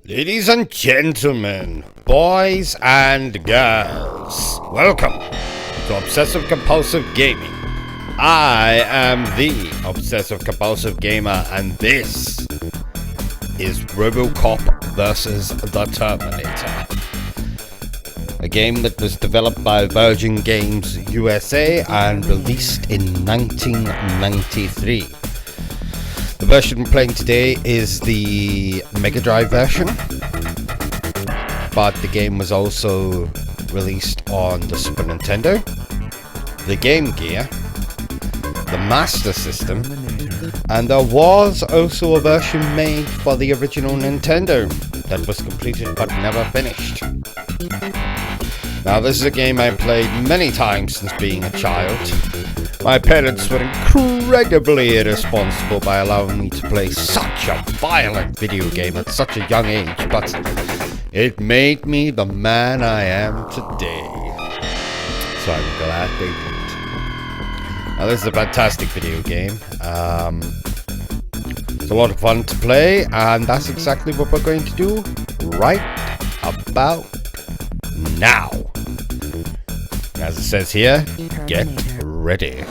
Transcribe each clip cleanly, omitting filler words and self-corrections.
Ladies and gentlemen, boys and girls, welcome to Obsessive Compulsive Gaming. I am the Obsessive Compulsive Gamer, and this is ROBOCOP vs the Terminator, a game that was developed by Virgin Games USA and released in 1993. The version we're playing today is the Megadrive version, but the game was also released on the Super Nintendo, the Game Gear, the Master System, and there was also a version made for the original Nintendo that was completed but never finished. Now, this is a game I played many times since being a child. My parents were incredibly irresponsible by allowing me to play such a violent video game at such a young age, but it made me the man I am today. So I'm glad they did. Now, this is a fantastic video game. It's a lot of fun to play, and that's exactly what we're going to do right about now. As it says here, get ready.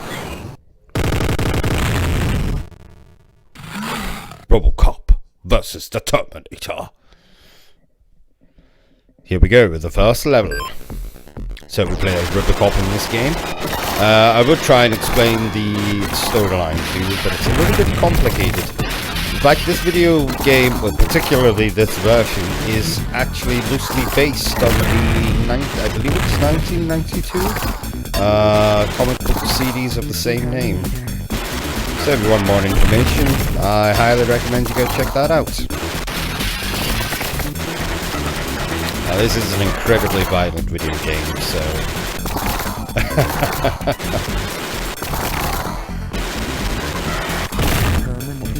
ROBOCOP vs the Terminator. Here we go with the first level. So we play as ROBOCOP in this game. I would try and explain the storyline to you, but it's a little bit complicated. In fact, this video game, well, particularly this version, is actually loosely based on the, I believe it's 1992, comic book series of the same name. So if you want more information, I highly recommend you go check that out. Now, this is an incredibly violent video game, so...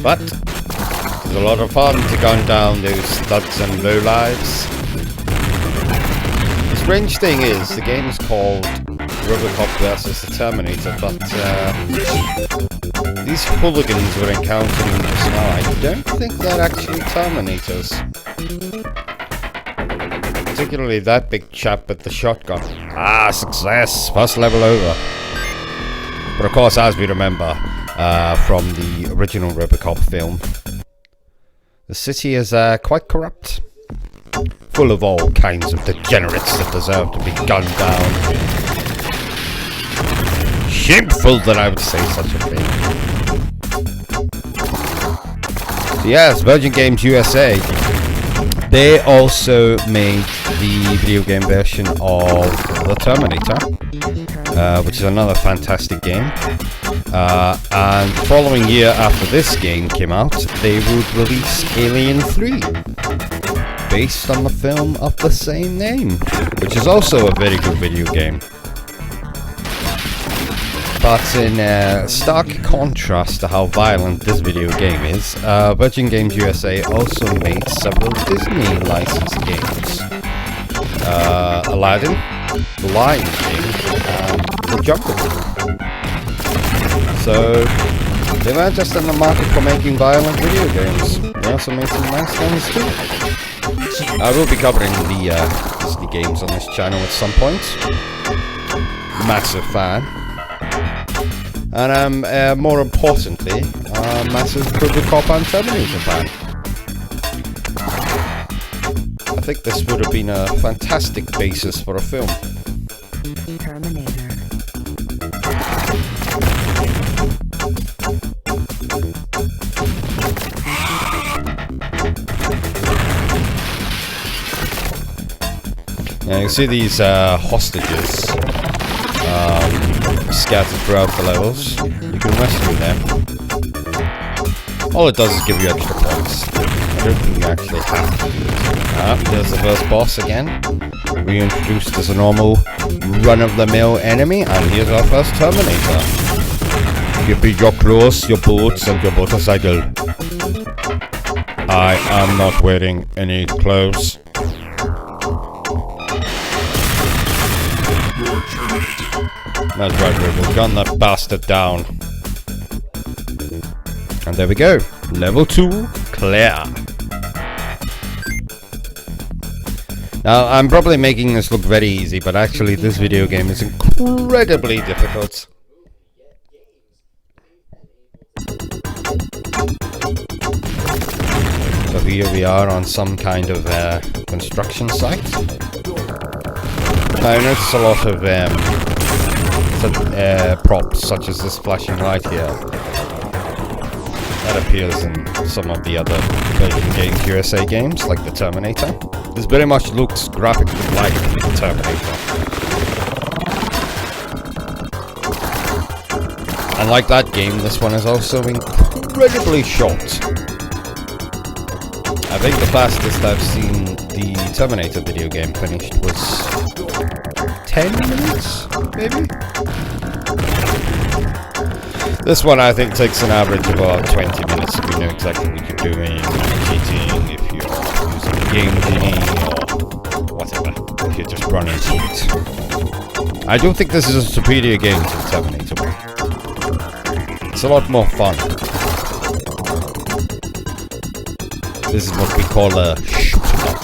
but it's a lot of fun to gun down those thugs and lowlives. The strange thing is, the game is called ROBOCOP vs the Terminator, but these hooligans we're encountering just now, I don't think they're actually Terminators. Particularly that big chap with the shotgun. Ah, success! First level over. But of course, as we remember from the original ROBOCOP film, the city is quite corrupt. Full of all kinds of degenerates that deserve to be gunned down. Shameful that I would say such a thing. So yes, Virgin Games USA. They also made the video game version of the Terminator, which is another fantastic game. And the following year after this game came out, they would release Alien 3, based on the film of the same name, which is also a very good video game. But in stark contrast to how violent this video game is, Virgin Games USA also made several Disney licensed games. Aladdin, The Lion King, and The Jungle Book. So, they weren't just in the market for making violent video games, they also made some nice ones too. I will be covering the Disney games on this channel at some point. Massive fan. And more importantly, a massive ROBOCOP and Terminator fan. I think this would have been a fantastic basis for a film. Terminator. Now you see these hostages scattered throughout the levels. You can rescue them. All it does is give you extra points. I don't think you actually have to do it. There's the first boss again. Reintroduced as a normal run-of-the-mill enemy, and here's our first Terminator. Give me your clothes, your boots, and your motorcycle. I am not wearing any clothes. That's right, we'll gun that bastard down. And there we go. Level 2, clear. Now, I'm probably making this look very easy, but actually this video game is incredibly difficult. So here we are on some kind of construction site. I notice a lot of props, such as this flashing light here. That appears in some of the other Virgin Games USA games, like the Terminator. This very much looks graphically like the Terminator. And like that game, this one is also incredibly short. I think the fastest I've seen the Terminator video game finished was 10 minutes, maybe? This one I think takes an average of about 20 minutes if you know exactly what you're doing, if you're cheating, if you're using the game genie, or whatever, if you're just running sweet. I don't think this is a superior game to the Terminator one. It's a lot more fun. This is what we call a shoot-em-up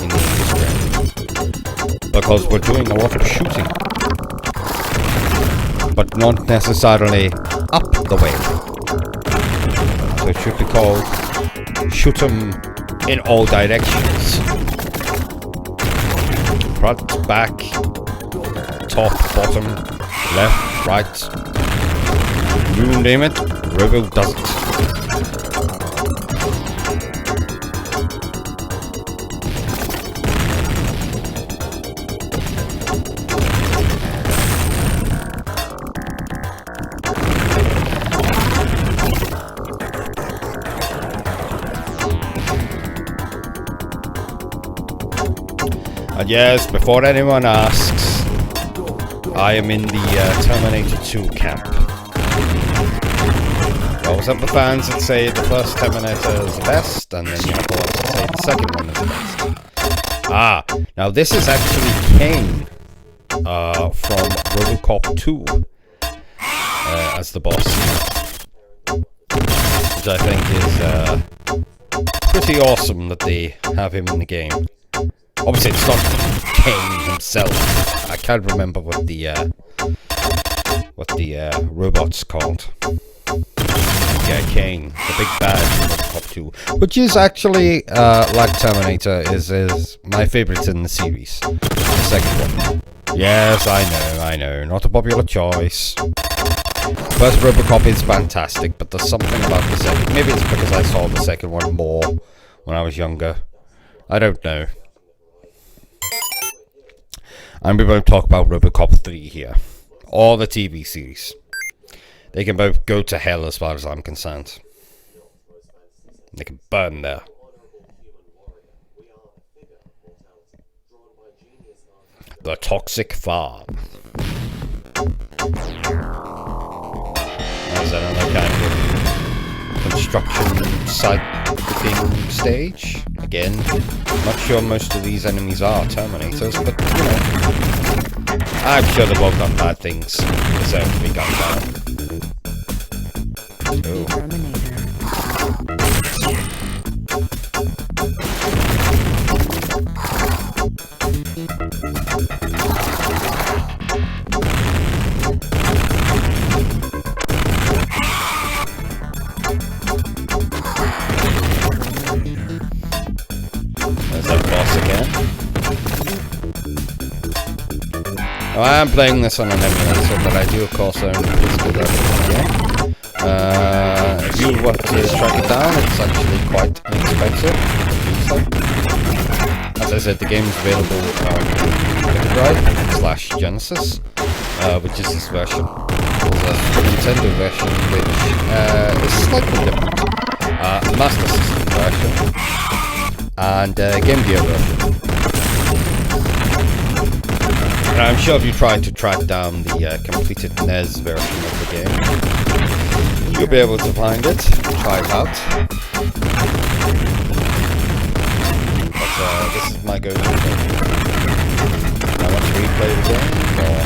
in the industry. Because we're doing a lot of shooting. But not necessarily up the way. So it should be called shoot 'em in all directions. Front, back, top, bottom, left, right. You name it, Robo does it. And yes, before anyone asks, I am in the Terminator 2 camp. You always have the fans that say the first Terminator is the best, and then you have the ones that say the second one is the best. Now this is actually Kane from ROBOCOP 2 as the boss, which I think is pretty awesome that they have him in the game. Obviously, it's not Kane himself. I can't remember what the robot's called. Yeah, Kane, the big bad in ROBOCOP 2, which is actually like Terminator, is my favorite in the series. The second one. Yes, I know, not a popular choice. First ROBOCOP is fantastic, but there's something about the second. Maybe it's because I saw the second one more when I was younger. I don't know. And we're going to talk about ROBOCOP 3 here. Or the TV series. They can both go to hell as far as I'm concerned. They can burn there. The Toxic Farm. There's another kind of construction site looking stage. Again, not sure most of these enemies are Terminators, but you know, I'm sure they've all done bad things. Deserve to be gunned down. Oh. There's that boss again. Now, I am playing this on an emulator, but I do of course own the physical version of the game. If you want to track it down, it's actually quite inexpensive to do so. As I said, the game is available on Megadrive / Genesis, which is this version. There's a Super Nintendo version which is slightly different. The Master System version and Game Gear version. And I'm sure if you try to track down the completed NES version of the game, you'll be able to find it, try it out. But this is my go-to game. I want to replay the game, or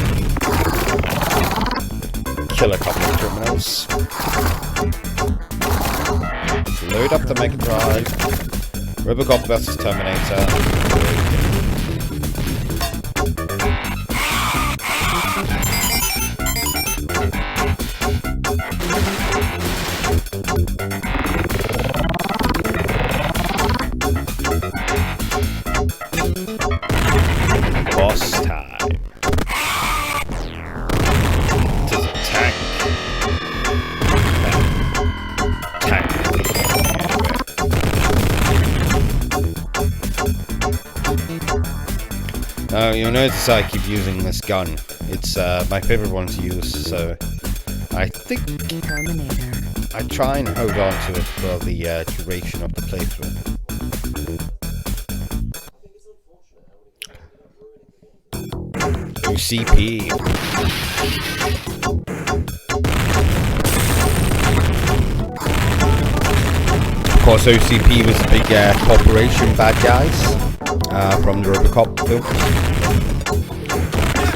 kill a couple of criminals. Load up the Megadrive. ROBOCOP vs Terminator. Boss time. It is a tank. Tank. Now you'll notice I keep using this gun. It's my favorite one to use, so I think Terminator. I try and hold on to it for the duration of the playthrough. OCP. Of course, OCP was a big corporation bad guys from the ROBOCOP films.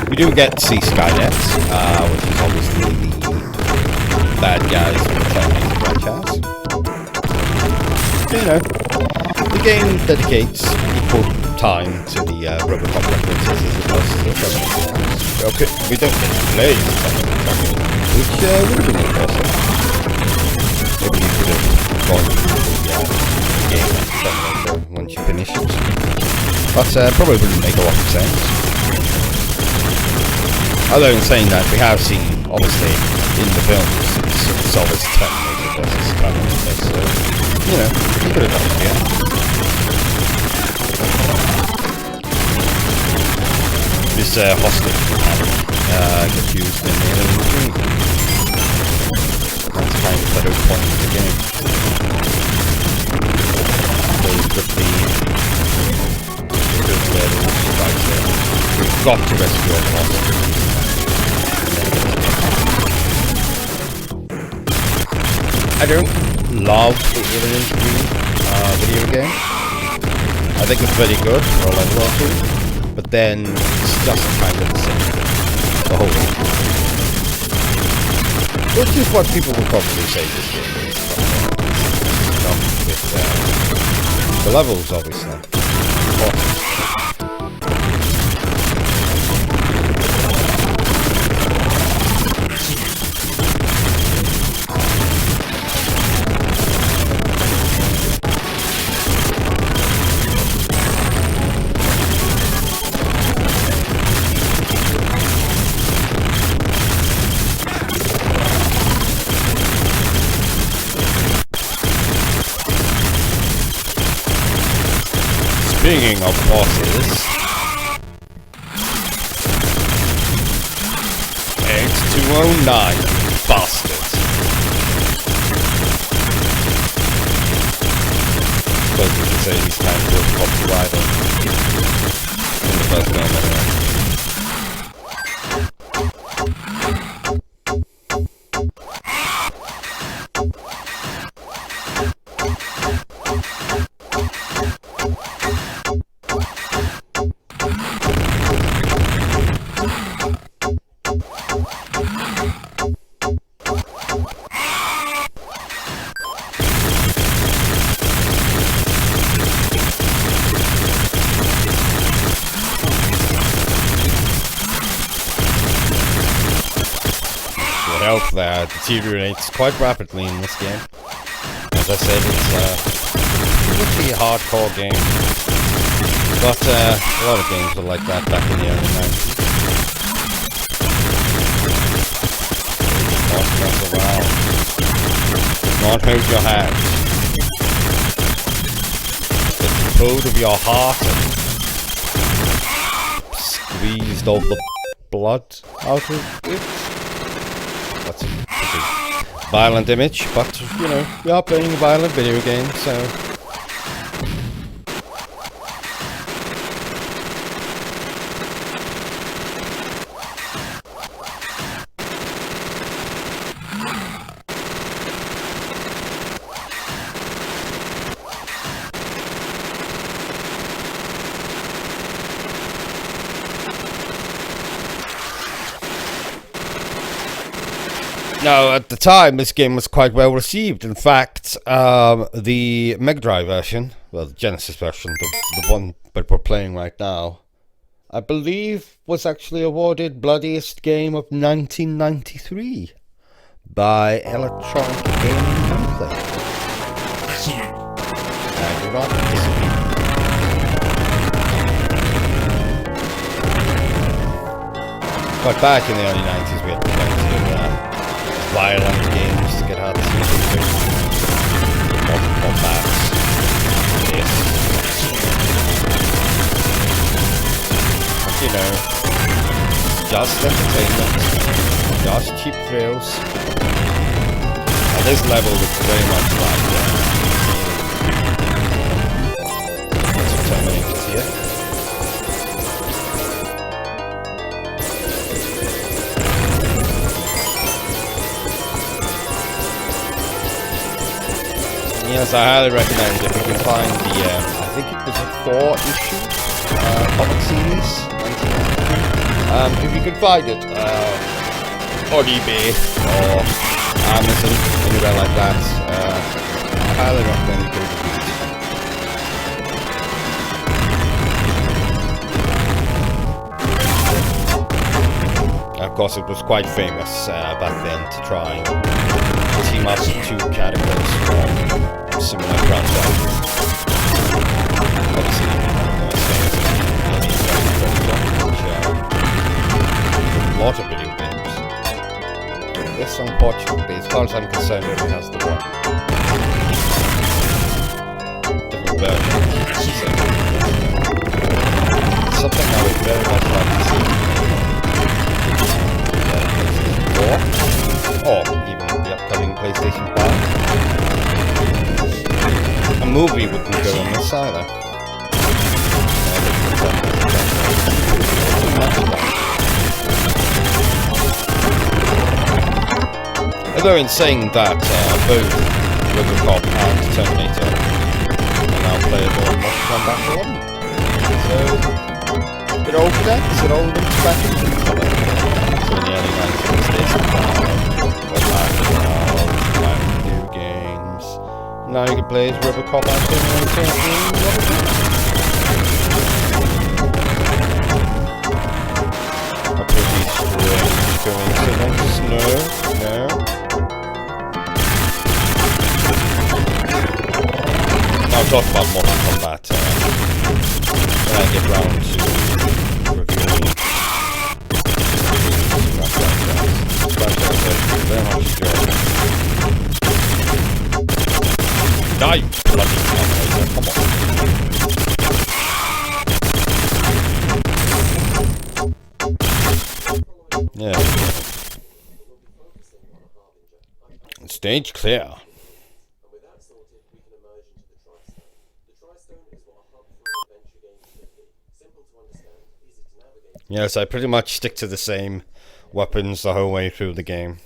We do get to see Skynet, which is obviously the bad guys from the Terminator franchise. You know, the game dedicates equal time to the ROBOCOP references as it does to the Terminator. Okay, we don't get to play the Terminator, which would have been interesting. Maybe you could have gone through the game of Terminator once you finish it. But probably wouldn't make a lot of sense. Although in saying that, we have seen, obviously, in the films, it's always Terminator versus Terminator, so, you know, you could have done it, yeah. This hostage mechanic gets used in Alien 3. That's kind of the whole point of the game. So with the we've got to rescue our hostage. I don't love the Alien 3 video game. I think it's very good for a level or two, but then it's just kind of the same the whole way. Which is what people will probably say this game is. Not with the levels, obviously. Speaking of bosses, X209, bastards. Suppose we could say he's kind of a pop rival in the first film anyway. Health there deteriorates quite rapidly in this game. As I said, it's really a hardcore game, but a lot of games were like that back in the early 90s. Not mess around. Not hold your hand. Get the code of your heart and squeezed all the blood out of it. That's a pretty violent image, but, you know, we are playing a violent video game, so... Now, at the time, this game was quite well received. In fact, the Megadrive version well, the Genesis version, the one that we're playing right now, I believe was actually awarded Bloodiest Game of 1993 by Electronic Gaming Monthly. I do not disagree. But back in the early 90s we had plenty of violent games to get out to multiple combats. Yes. But you know, just entertainment, just cheap thrills. At this level it's very much like there's some Terminators here. Yes, I highly recommend if you can find the, I think it was a 4-issue comic series, 1993. If you can find it on eBay or Amazon, anywhere like that, I highly recommend you go to it. Of course, it was quite famous back then to try and team up two characters from similar franchises. Obviously, a lot of video games. This, unfortunately, as far as I'm concerned, only has the one. Different version. So, something I would very much like to see. Or even the upcoming PlayStation 5. A movie wouldn't go on this either. Although in saying that, both ROBOCOP and Terminator are now playable on Mortal Kombat 1. So, it all connects, it all links back into each other. So in the early 90s, there's new games. Now you can play as ROBOCOP and Terminator in ROBOCOP. A pretty strange coincidence. No. I'll talk about Mortal Kombat when I get round to reviewing very much enjoyed. Die, you bloody Terminator, come on. Yeah. Stage clear. Yes, I pretty much stick to the same weapons the whole way through the game.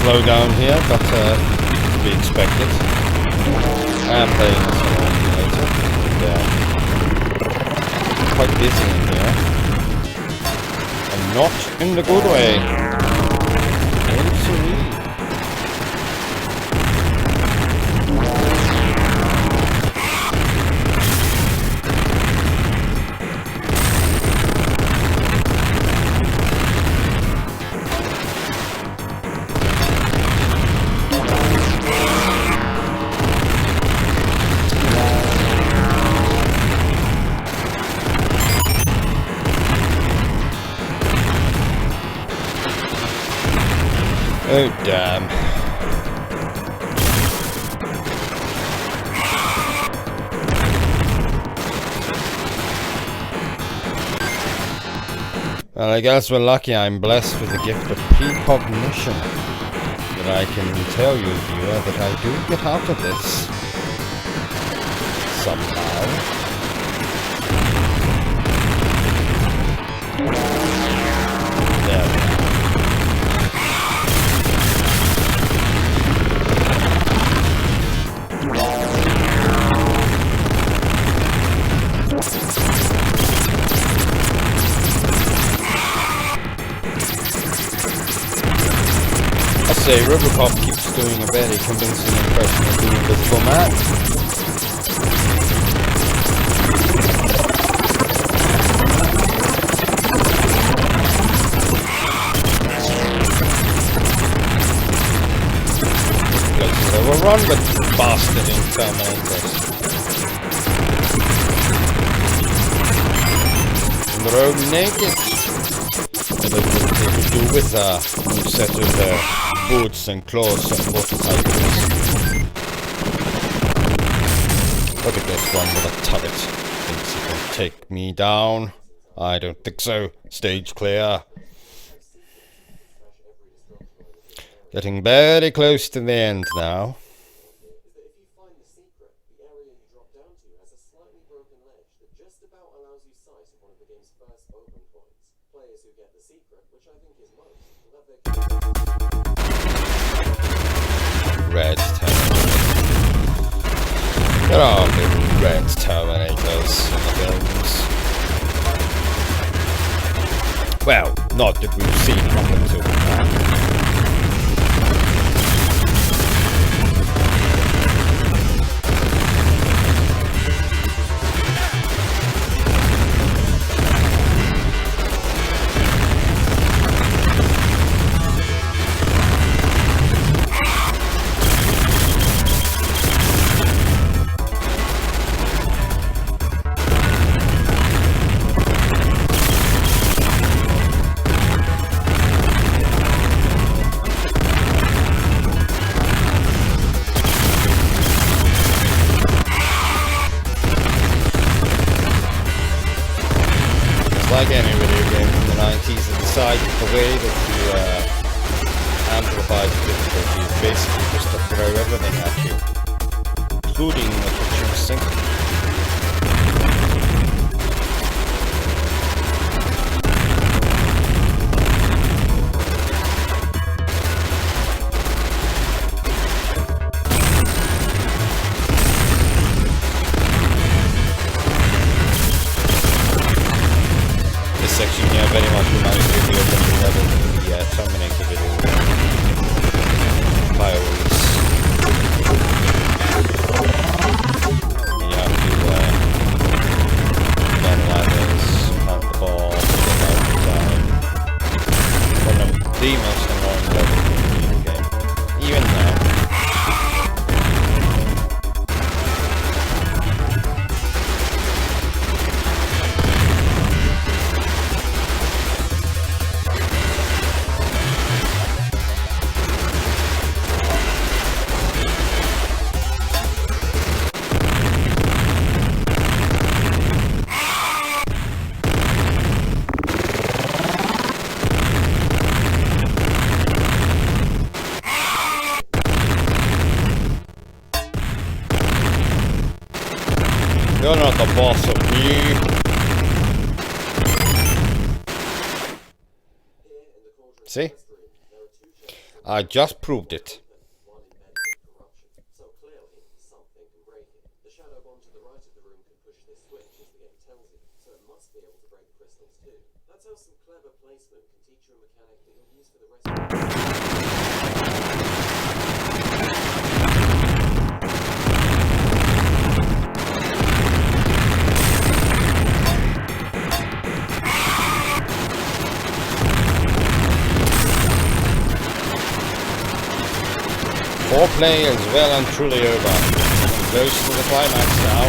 Slow down here, but to be expected. I am playing this on later. Quite busy in here. And not in the good way. Damn. Well, I guess we're lucky I'm blessed with the gift of precognition. That I can tell you, viewer, that I do get out of this. Somehow. There we are. I say ROBOCOP keeps doing a very convincing impression of the Invisible Man. This place is overrun with bastarding Terminators. And they're all naked. And they could do with a new set of boots and claws and motorcycles. Look at this one with a turret. Thinks he can take me down. I don't think so. Stage clear. Getting very close to the end now. Red Terminator. There are good red Terminators in the films. Well, not that we've seen up until now. Like any video game from the 90s, they decide the way that you amplify the difficulty is basically just to throw everything at you, including the kitchen sink. Section here very much reminds me of the opening level in the Terminator video. Fireworks. You have to run ladders, count the ball, get out of time. One of the most annoying levels in the video game. Even now. You're not the boss of me. See? I just proved it. Foreplay is well and truly over. Close to the climax now.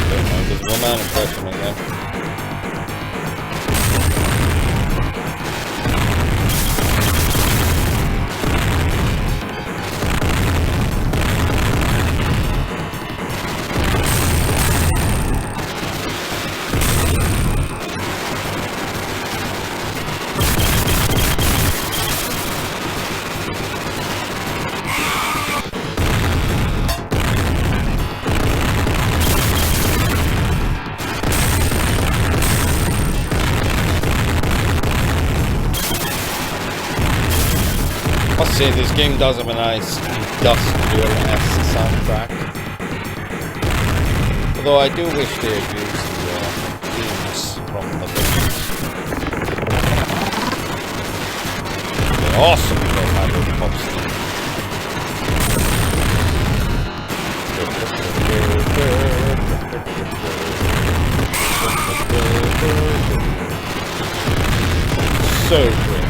Don't know, there's one man impression again. Say this game does have a nice industrial-esque soundtrack. Although I do wish they had used the themes from the films. They're awesome for having posted. So great.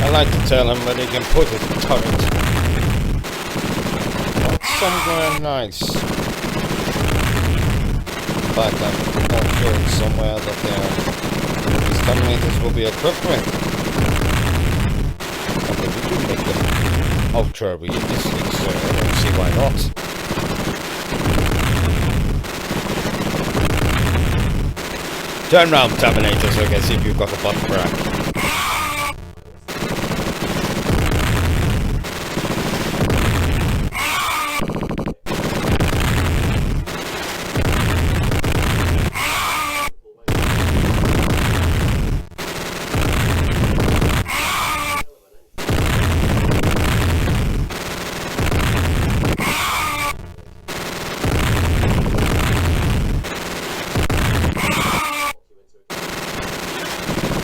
I like to tell him that he can put his turret somewhere nice. But I'm not sure it's somewhere that these terminators will be equipped with. But if we do make them ultra realistic, so I don't see why not. Turn round, Terminator, so I can see if you've got a butt crack.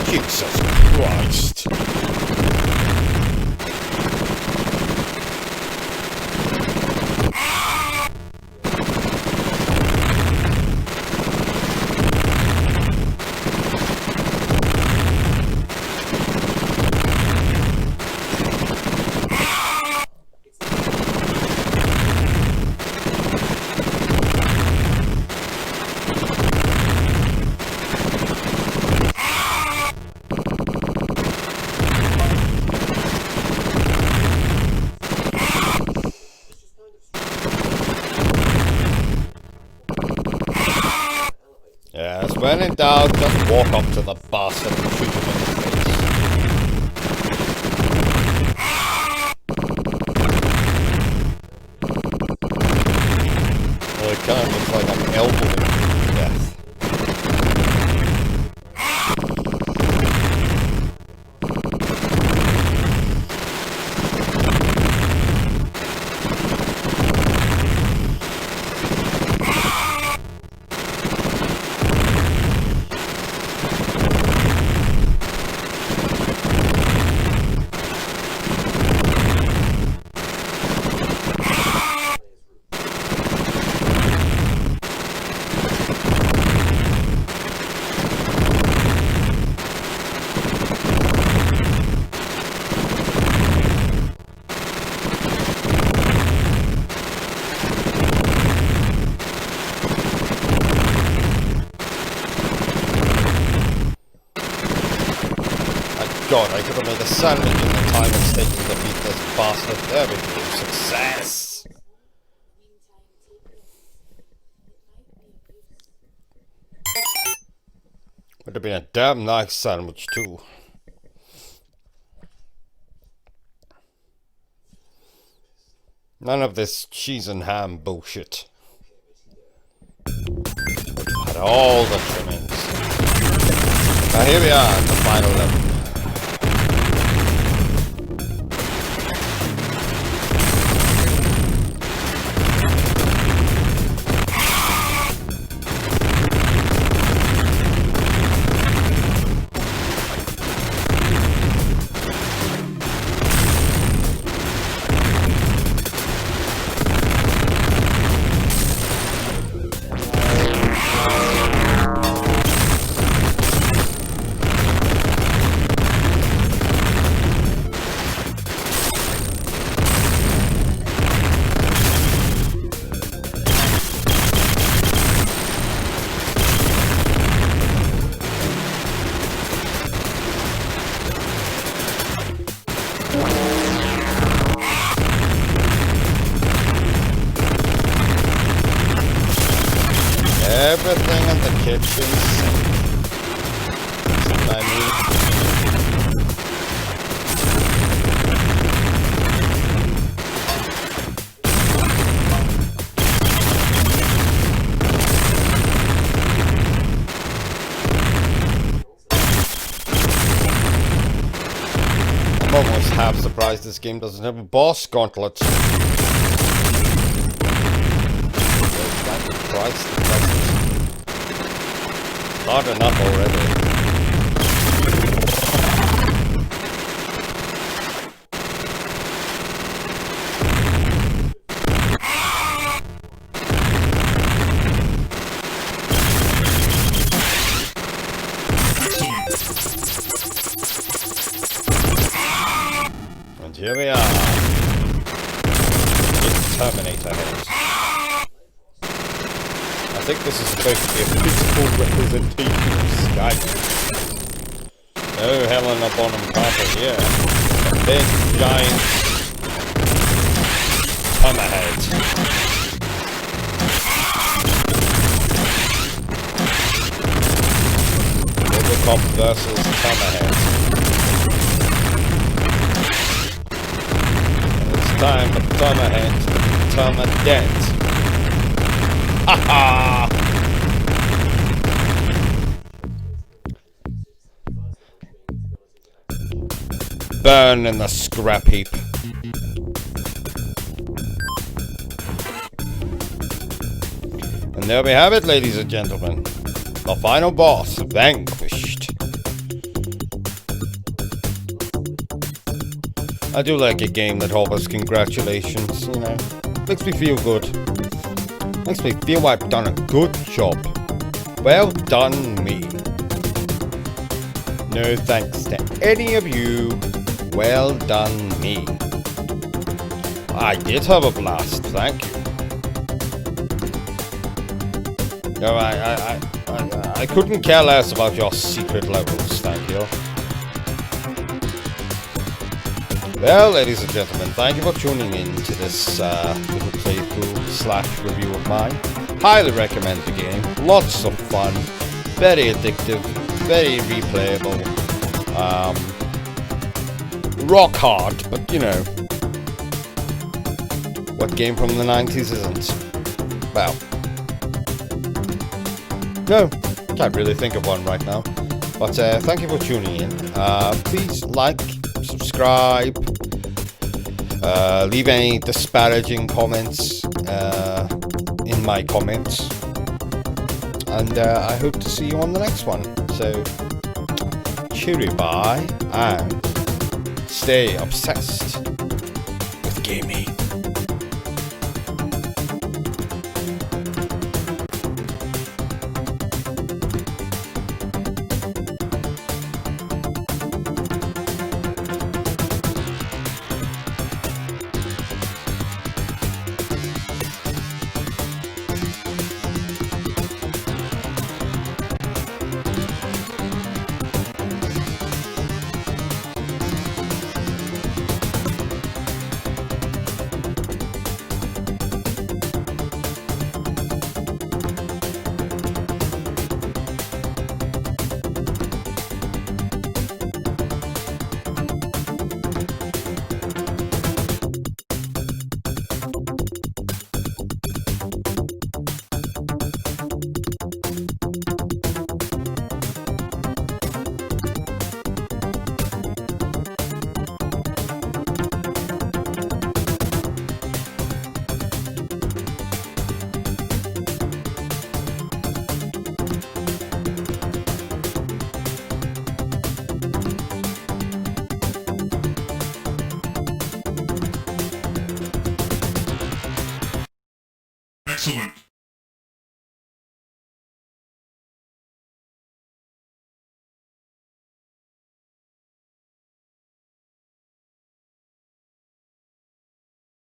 Jesus Christ. Yes, when in doubt, just walk up to the bastard and shoot him in the face. Well, it kind of looks like I'm elbowing him to death. god, I could have made a sandwich in the time it's taken to beat this bastard. There we go. Success! Would have been a damn nice sandwich too. None of this cheese and ham bullshit. Had all the trimmings. Now here we are at the final level. Everything in the kitchen sink. That's what I mean. I'm almost half surprised this game doesn't have a boss gauntlet. Christ, not enough already. And here we are. It's Terminator head. I think this is supposed to be a physical representation of Skype. No Helena Bonham Carter here. A big, giant hammerhead. ROBOCOP versus Hammerhead. It's time for Hammerhead to become a dead. Ha Burn in the scrap heap. And there we have it, ladies and gentlemen. The final boss vanquished. I do like a game that offers congratulations, you know. Makes me feel good. Makes me feel I've done a good job. Well done, me. No thanks to any of you. Well done, me. I did have a blast, thank you. No, I couldn't care less about your secret levels, thank you. Well, ladies and gentlemen, thank you for tuning in to this little playthrough / review of mine. Highly recommend the game. Lots of fun. Very addictive. Very replayable. Rock hard, but you know. What game from the 90s isn't? Well. No, can't really think of one right now. But thank you for tuning in. Please like, subscribe, leave any disparaging comments in my comments, and I hope to see you on the next one. So, cheerio, bye, and stay obsessed with gaming. Excellent.